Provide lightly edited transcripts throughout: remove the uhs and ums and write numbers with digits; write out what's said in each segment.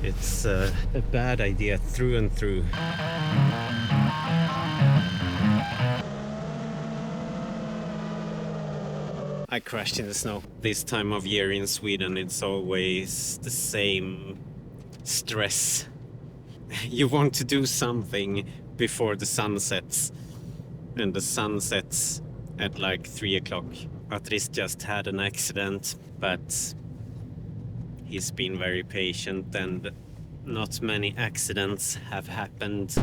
It's a bad idea through and through. I crashed in the snow. This time of year in Sweden, it's always the same stress. You want to do something before the sun sets, and the sun sets at like 3 o'clock. Matijs just had an accident, but he's been very patient and not many accidents have happened.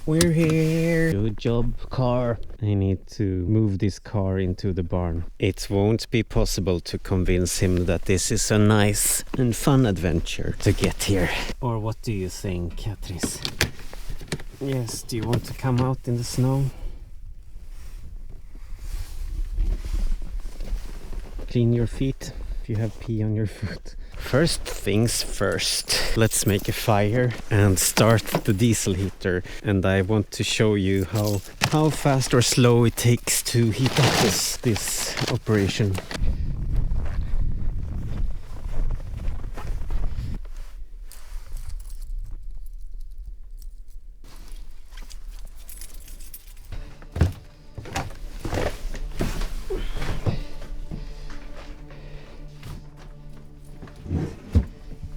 We're here. Good job, car. I need to move this car into the barn. It won't be possible to convince him that this is a nice and fun adventure to get here. Or what do you think, Matijs? Yes, do you want to come out in the snow? Clean your feet if you have pee on your foot. First things first, let's make a fire and start the diesel heater, and I want to show you how fast or slow it takes to heat up this operation.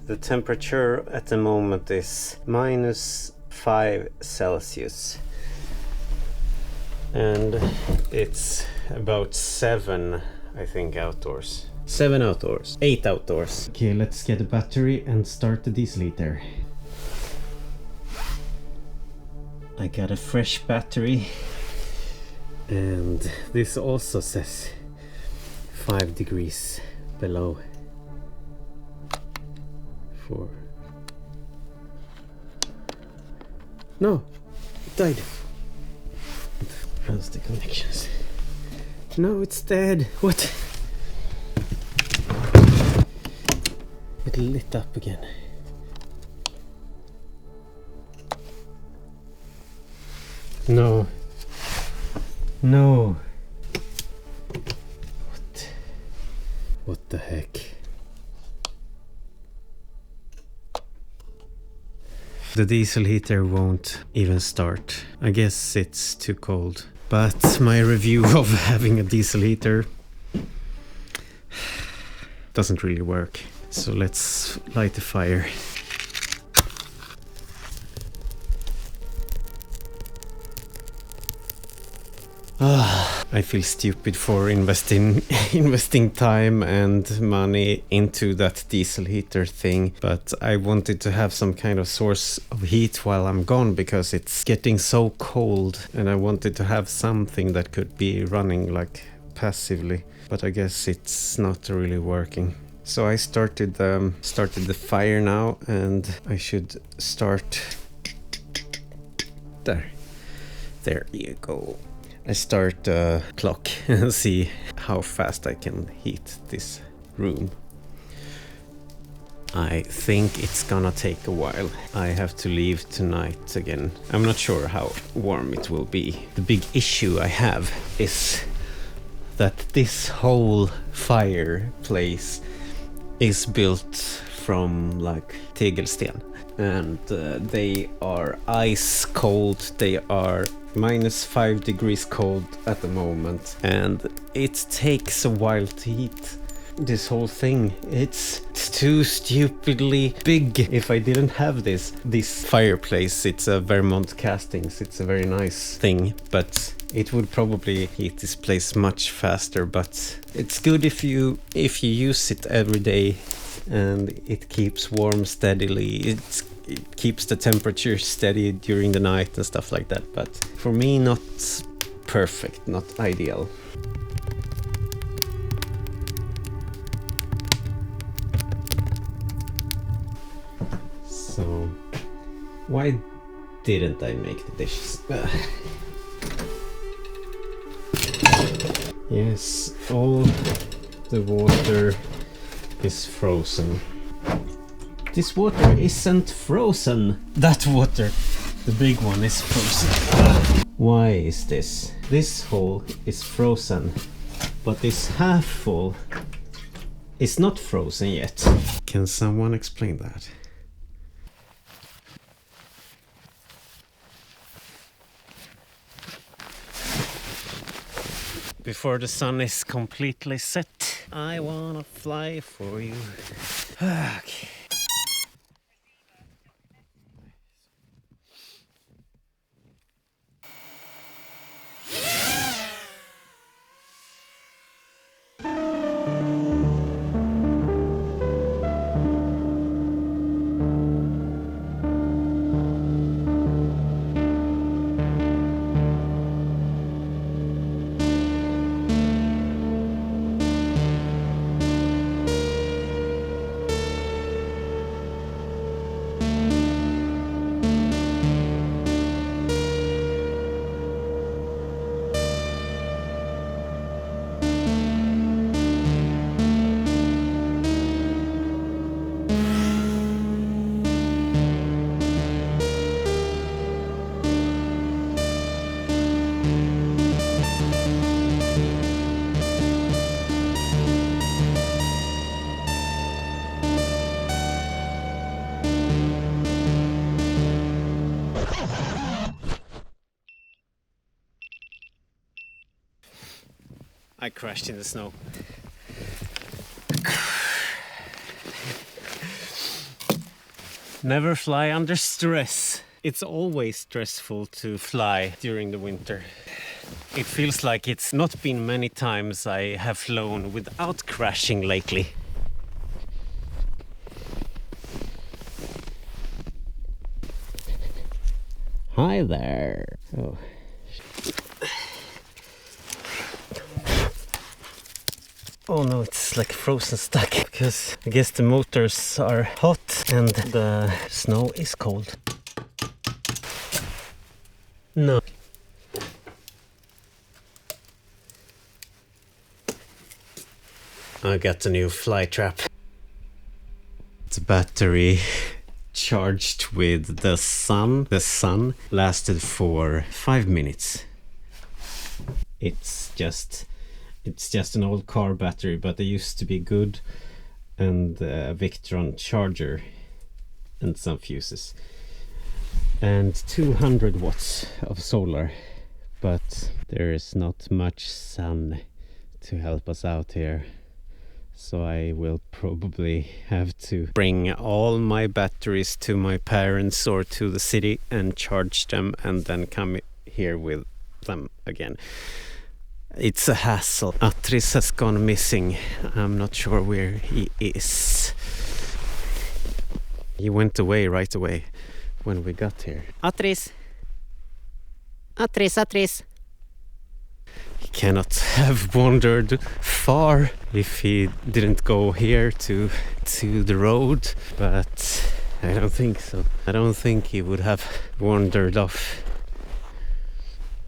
The temperature at the moment is -5 Celsius, and it's about 7, I think, outdoors. 7 outdoors, 8 outdoors. Okay, let's get a battery and start the diesel heater. I got a fresh battery, and this also says 5 degrees below. 4. No, it died. How's the connections? No, it's dead. What? It lit up again. No. No. What the heck? The diesel heater won't even start. I guess it's too cold. But my review of having a diesel heater doesn't really work. So let's light the fire. I feel stupid for investing time and money into that diesel heater thing, but I wanted to have some kind of source of heat while I'm gone because it's getting so cold, and I wanted to have something that could be running like passively, but I guess it's not really working. So I started the fire now, and I should start there you go. I start the clock and see how fast I can heat this room. I think it's gonna take a while. I have to leave tonight again. I'm not sure how warm it will be. The big issue I have is that this whole fireplace is built from like tegelsten, and they are ice cold. They are -5 degrees cold at the moment, and it takes a while to heat this whole thing. It's too stupidly big. If I didn't have this fireplace, it's a Vermont castings, it's a very nice thing, but it would probably heat this place much faster. But it's good if you use it every day, and it keeps warm steadily. It keeps the temperature steady during the night and stuff like that, but for me, not perfect, not ideal. So why didn't I make the dishes? Yes, all The water is frozen. This water isn't frozen. That water, the big one, is frozen. Why is this? This hole is frozen, but this half full is not frozen yet. Can someone explain that? Before the sun is completely set, I wanna fly for you. Okay. I crashed in the snow. Never fly under stress. It's always stressful to fly during the winter. It feels like it's not been many times I have flown without crashing lately. Hi there. Oh. Oh no, it's like frozen stuck because I guess the motors are hot and the snow is cold. No. I got a new fly trap. It's a battery charged with the sun. The sun lasted for 5 minutes. It's just an old car battery, but they used to be good, and a Victron charger and some fuses and 200 watts of solar, but there is not much sun to help us out here, so I will probably have to bring all my batteries to my parents or to the city and charge them and then come here with them again. It's a hassle. Atris has gone missing. I'm not sure where he is. He went away right away when we got here. Atris! Atris! He cannot have wandered far if he didn't go here to the road, but I don't think so. I don't think he would have wandered off,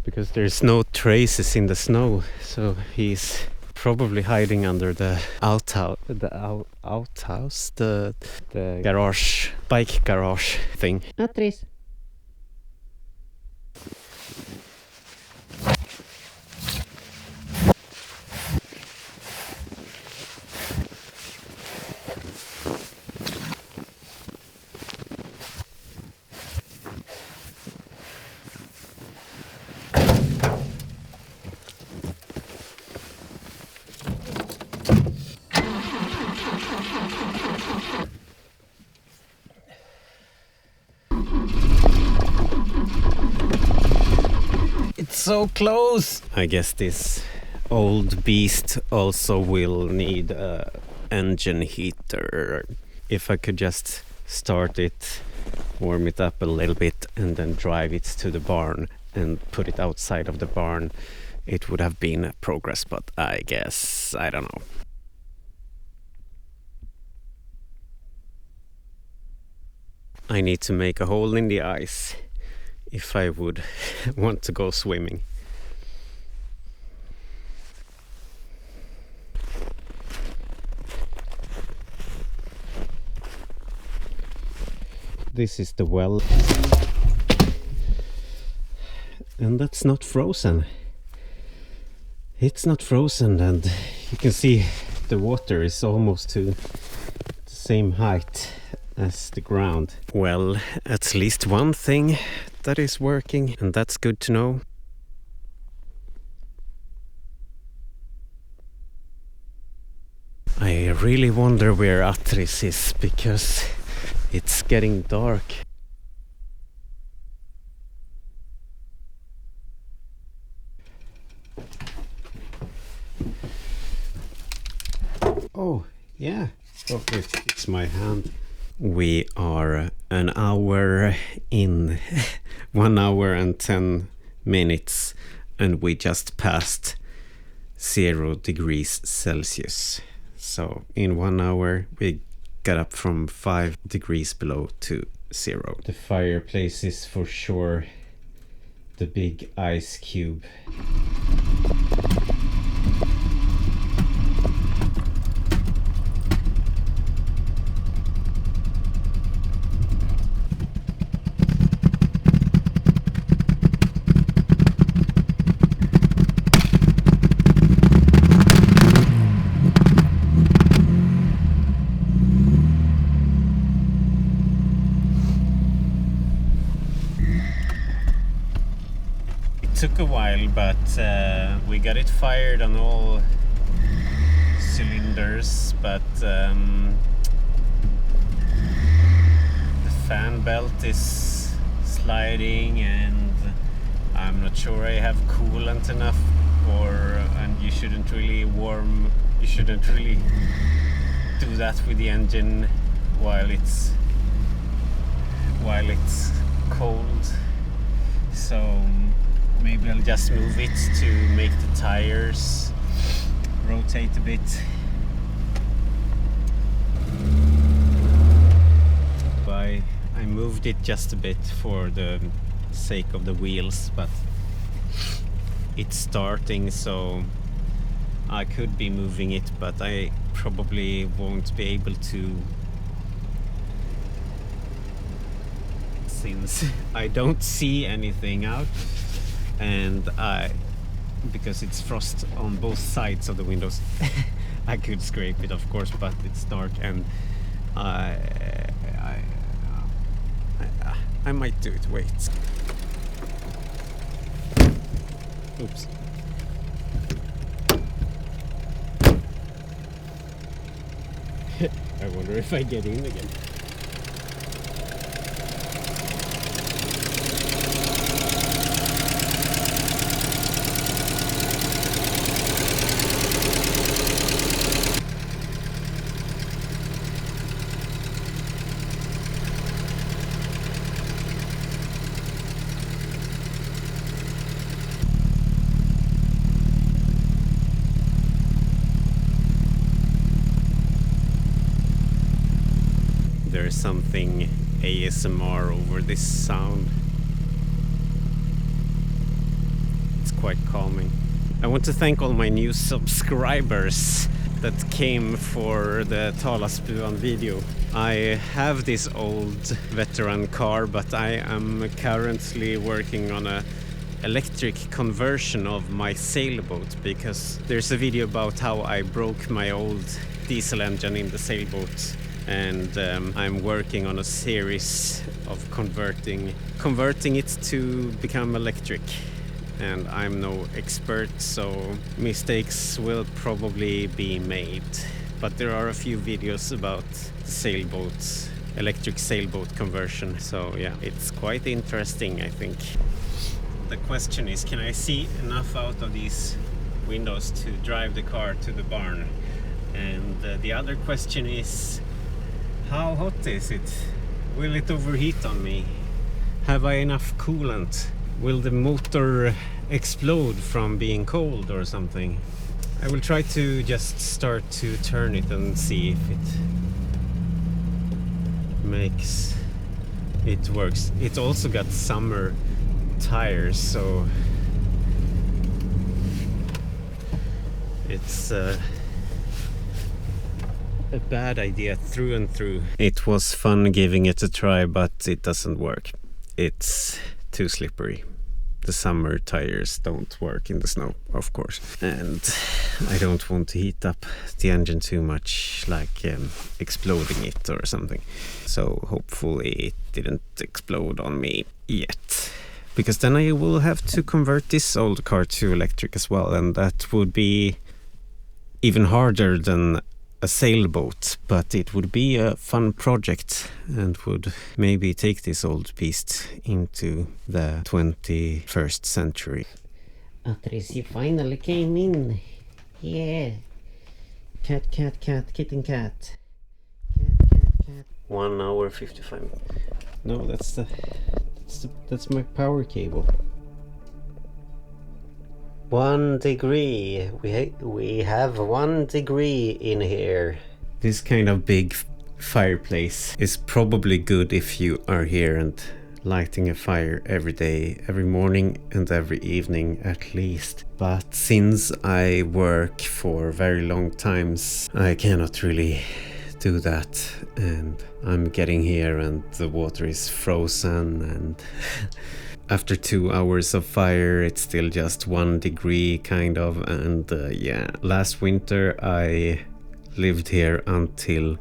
because there's no traces in the snow, so he's probably hiding under the outhouse, the garage, bike garage thing. Atris. So close! I guess this old beast also will need a engine heater. If I could just start it, warm it up a little bit, and then drive it to the barn and put it outside of the barn, it would have been a progress, but I guess, I don't know. I need to make a hole in the ice if I would want to go swimming. this is the well. And that's not frozen. It's not frozen, and you can see the water is almost to the same height as the ground. Well, at least one thing that is working, and that's good to know. I really wonder where Atris is, because it's getting dark. Oh, yeah. Oh, it's my hand. We are an hour in, 1 hour and 10 minutes, and we just passed 0 degrees Celsius. So in 1 hour we got up from 5 degrees below to 0. The fireplace is for sure the big ice cube. Took a while, but we got it fired on all cylinders, but the fan belt is sliding, and I'm not sure I have coolant enough, and you shouldn't really do that with the engine while it's cold. So maybe I'll just move it to make the tires rotate a bit. I moved it just a bit for the sake of the wheels, but it's starting, so I could be moving it, but I probably won't be able to, since I don't see anything out, and because it's frost on both sides of the windows. I could scrape it, of course, but it's dark, and I might do it. Wait. Oops. I wonder if I get in again. There's something ASMR over this sound. It's quite calming. I want to thank all my new subscribers that came for the Talaspuan video. I have this old veteran car, but I am currently working on a electric conversion of my sailboat, because there's a video about how I broke my old diesel engine in the sailboat, and I'm working on a series of converting it to become electric. And I'm no expert, so mistakes will probably be made. But there are a few videos about sailboats, electric sailboat conversion. So yeah, it's quite interesting, I think. The question is, can I see enough out of these windows to drive the car to the barn? And the other question is, how hot is it? Will it overheat on me? Have I enough coolant? Will the motor explode from being cold or something? I will try to just start to turn it and see if it works. It also got summer tires, so a bad idea through and through. It was fun giving it a try, but it doesn't work. It's too slippery. The summer tires don't work in the snow, of course. And I don't want to heat up the engine too much, like exploding it or something. So hopefully it didn't explode on me yet. Because then I will have to convert this old car to electric as well, and that would be even harder than a sailboat, but it would be a fun project and would maybe take this old beast into the 21st century. Matijs, you finally came in. Yeah. Cat, cat, cat, kitten, cat. Cat, cat, cat. 1 hour 55 minutes. No, that's my power cable. 1 degree. We have 1 degree in here. This kind of big fireplace is probably good if you are here and lighting a fire every day, every morning and every evening at least. But since I work for very long times, I cannot really do that, and I'm getting here and the water is frozen, and after 2 hours of fire it's still just 1 degree kind of. And yeah, last winter I lived here until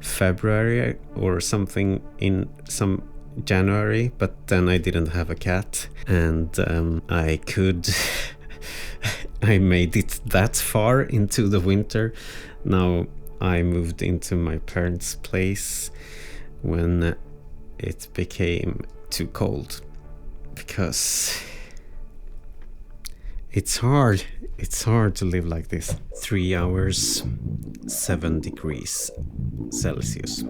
February or something, in some January, but then I didn't have a cat, and I could I made it that far into the winter. Now I moved into my parents' place when it became too cold, because it's hard to live like this. 3 hours 7 degrees Celsius.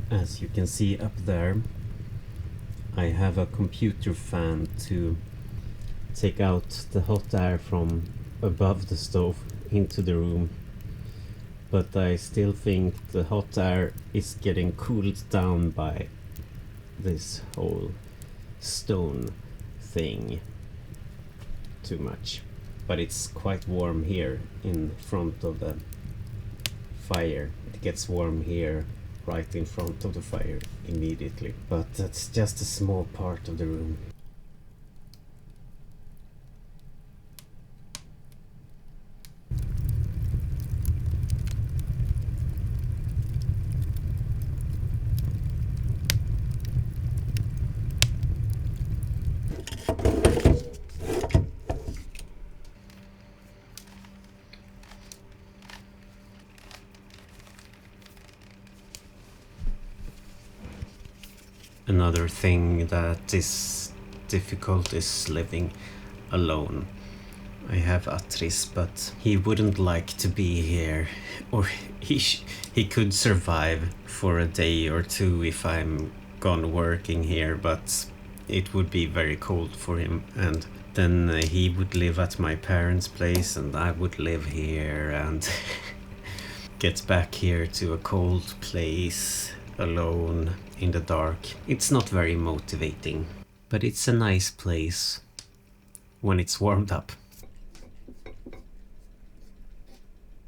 As you can see up there, I have a computer fan to take out the hot air from above the stove into the room, but I still think the hot air is getting cooled down by this whole stone thing too much. But it's quite warm here in front of the fire. It gets warm here right in front of the fire immediately, but that's just a small part of the room. Another thing that is difficult is living alone. I have Matijs, but he wouldn't like to be here, or he could survive for a day or two if I'm gone working here, but it would be very cold for him, and then he would live at my parents' place and I would live here and get back here to a cold place alone in the dark. It's not very motivating, but it's a nice place when it's warmed up.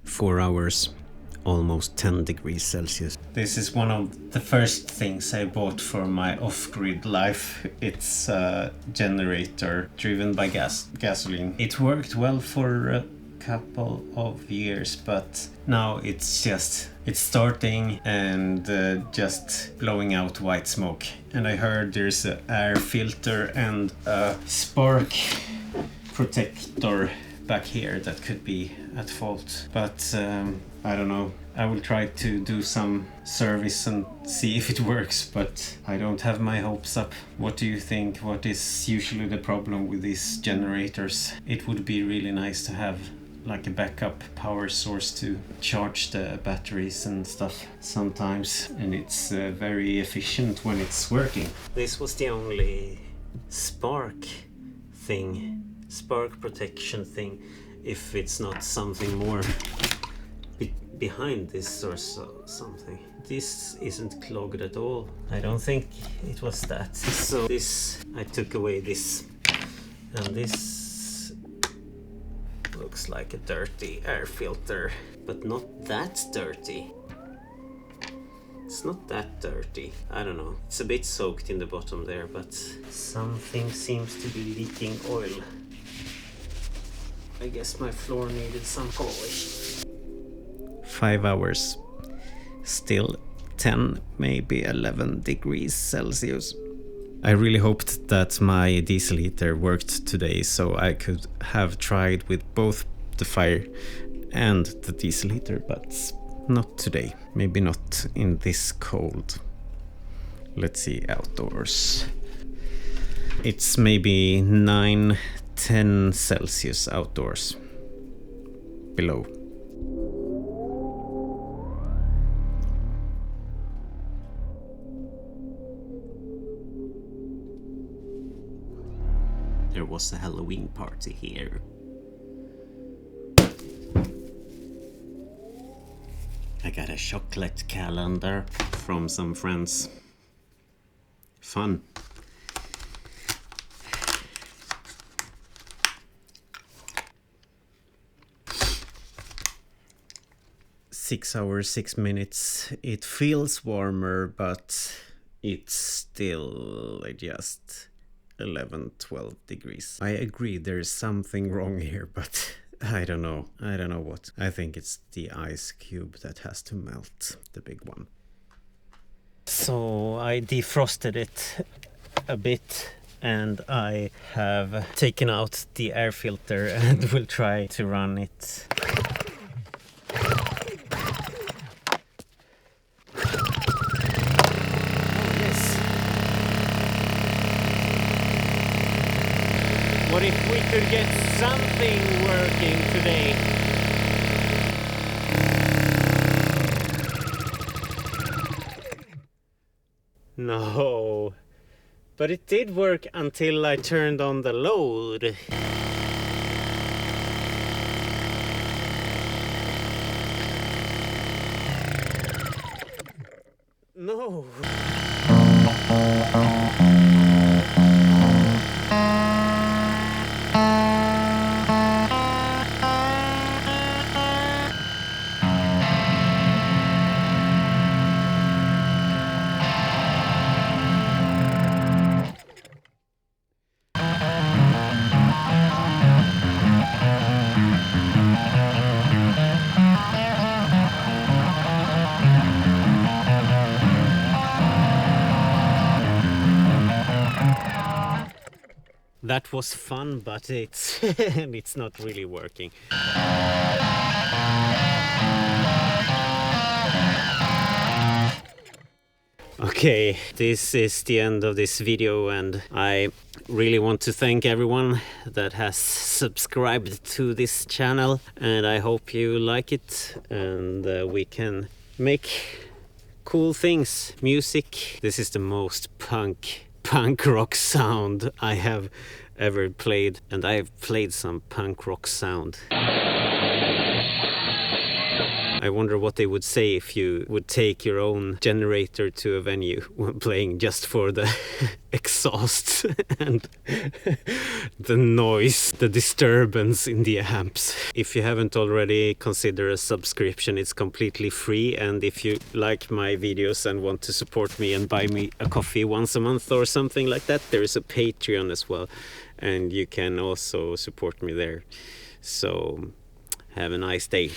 4 hours, almost 10 degrees Celsius. This is one of the first things I bought for my off-grid life. It's a generator driven by gasoline. It worked well for a couple of years, but now it's starting and just blowing out white smoke. And I heard there's an air filter and a spark protector back here that could be at fault, but I don't know. I will try to do some service and see if it works, but I don't have my hopes up. What do you think? What is usually the problem with these generators? It would be really nice to have like a backup power source to charge the batteries and stuff sometimes, and it's very efficient when it's working. This was the only spark protection thing, if it's not something more behind this or something. This isn't clogged at all. I don't think it was that. So this, I took away this, and this looks like a dirty air filter, but not that dirty. It's not that dirty. I don't know. It's a bit soaked in the bottom there, but something seems to be leaking oil. I guess my floor needed some polish. 5 hours. Still 10, maybe 11 degrees Celsius. I really hoped that my diesel heater worked today, so I could have tried with both the fire and the diesel heater, but not today. Maybe not in this cold. Let's see outdoors. It's maybe 9-10 Celsius outdoors. Below. There was a Halloween party here. I got a chocolate calendar from some friends. Fun. Six hours, 6 minutes. It feels warmer, but it's still just 11-12 degrees. I agree there's something wrong here, but I don't know what. I think it's the ice cube that has to melt, the big one. So I defrosted it a bit, and I have taken out the air filter and will try to run it. What if we could get something working today? No, but it did work until I turned on the load. No. That was fun, but it's not really working. Okay, this is the end of this video, and I really want to thank everyone that has subscribed to this channel, and I hope you like it, and we can make cool things, music. This is the most punk rock sound I have ever played, and I have played some punk rock sound. I wonder what they would say if you would take your own generator to a venue when playing just for the exhaust and the noise, the disturbance in the amps. If you haven't already, consider a subscription. It's completely free, and if you like my videos and want to support me and buy me a coffee once a month or something like that, there is a Patreon as well, and you can also support me there. So have a nice day.